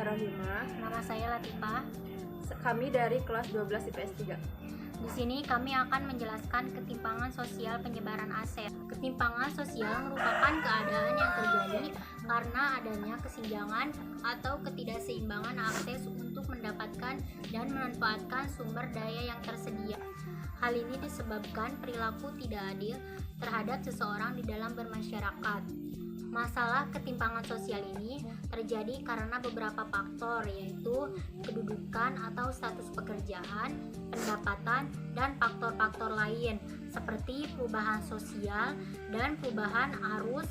saya Rohima. Nama saya Latifah. Kami dari kelas 12 IPS 3. Di sini kami akan menjelaskan ketimpangan sosial penyebaran aset. Ketimpangan sosial merupakan keadaan yang terjadi karena adanya kesenjangan atau ketidakseimbangan akses untuk mendapatkan dan memanfaatkan sumber daya yang tersedia. Hal ini disebabkan perilaku tidak adil terhadap seseorang di dalam bermasyarakat. Masalah ketimpangan sosial ini terjadi karena beberapa faktor, yaitu kedudukan atau status pekerjaan, pendapatan, dan faktor-faktor lain seperti perubahan sosial dan perubahan arus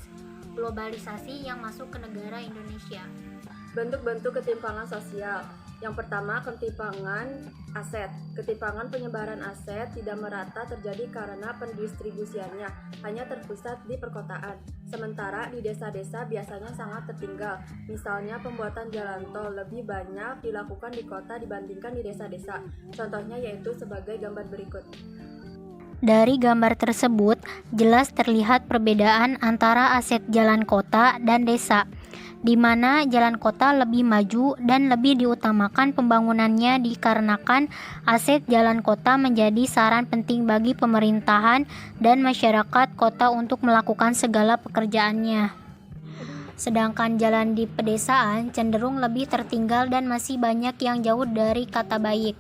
globalisasi yang masuk ke negara Indonesia. Bentuk-bentuk ketimpangan sosial. Yang pertama, ketimpangan aset. Ketimpangan penyebaran aset tidak merata terjadi karena pendistribusiannya hanya terpusat di perkotaan. Sementara di desa-desa biasanya sangat tertinggal. Misalnya pembuatan jalan tol lebih banyak dilakukan di kota dibandingkan di desa-desa. Contohnya yaitu sebagai gambar berikut. Dari gambar tersebut, jelas terlihat perbedaan antara aset jalan kota dan desa, di mana jalan kota lebih maju dan lebih diutamakan pembangunannya dikarenakan aset jalan kota menjadi saran penting bagi pemerintahan dan masyarakat kota untuk melakukan segala pekerjaannya. Sedangkan jalan di pedesaan cenderung lebih tertinggal dan masih banyak yang jauh dari kata baik.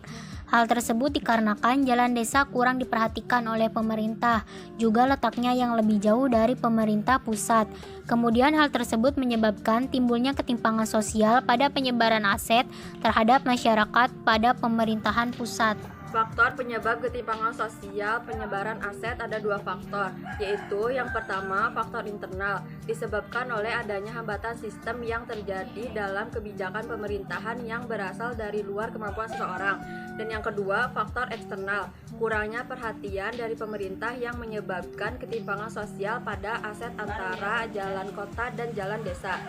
Hal tersebut dikarenakan jalan desa kurang diperhatikan oleh pemerintah, juga letaknya yang lebih jauh dari pemerintah pusat. Kemudian hal tersebut menyebabkan timbulnya ketimpangan sosial pada penyebaran aset terhadap masyarakat pada pemerintahan pusat. Faktor penyebab ketimpangan sosial penyebaran aset ada dua faktor, yaitu yang pertama faktor internal, disebabkan oleh adanya hambatan sistem yang terjadi dalam kebijakan pemerintahan yang berasal dari luar kemampuan seseorang. Dan yang kedua faktor eksternal, kurangnya perhatian dari pemerintah yang menyebabkan ketimpangan sosial pada aset antara jalan kota dan jalan desa.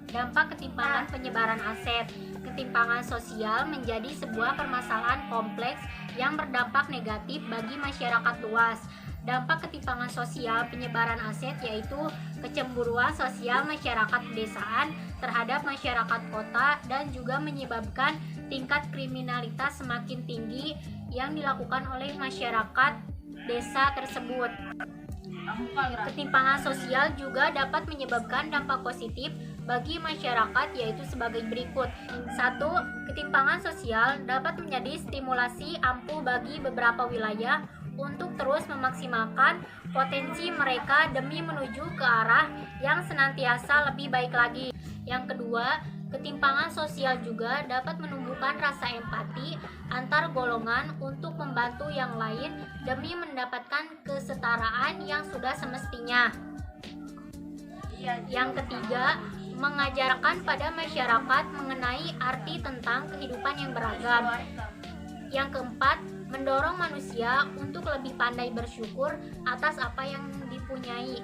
Dampak ketimpangan penyebaran aset. Ketimpangan sosial menjadi sebuah permasalahan kompleks yang berdampak negatif bagi masyarakat luas. Dampak ketimpangan sosial penyebaran aset yaitu kecemburuan sosial masyarakat pedesaan terhadap masyarakat kota dan juga menyebabkan tingkat kriminalitas semakin tinggi yang dilakukan oleh masyarakat desa tersebut. Ketimpangan sosial juga dapat menyebabkan dampak positif bagi masyarakat yaitu sebagai berikut. 1. Ketimpangan sosial dapat menjadi stimulasi ampuh bagi beberapa wilayah untuk terus memaksimalkan potensi mereka demi menuju ke arah yang senantiasa lebih baik lagi. Yang kedua, ketimpangan sosial juga dapat menumbuhkan rasa empati antar golongan untuk membantu yang lain demi mendapatkan kesetaraan yang sudah semestinya. Yang ketiga, mengajarkan pada masyarakat mengenai arti tentang kehidupan yang beragam. Yang keempat, mendorong manusia untuk lebih pandai bersyukur atas apa yang dipunyai.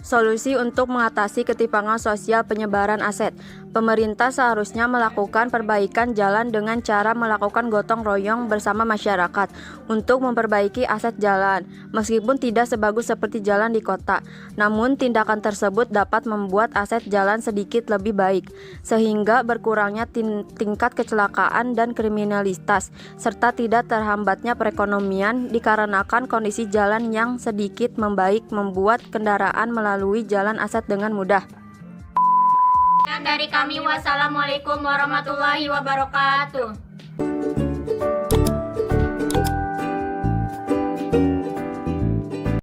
Solusi untuk mengatasi ketimpangan sosial penyebaran aset. Pemerintah seharusnya melakukan perbaikan jalan dengan cara melakukan gotong royong bersama masyarakat untuk memperbaiki aset jalan. Meskipun tidak sebagus seperti jalan di kota, namun tindakan tersebut dapat membuat aset jalan sedikit lebih baik, sehingga berkurangnya tingkat kecelakaan dan kriminalitas, serta tidak terhambatnya perekonomian dikarenakan kondisi jalan yang sedikit membaik membuat kendaraan melalui jalan aset dengan mudah. Dari kami, wassalamualaikum warahmatullahi wabarakatuh.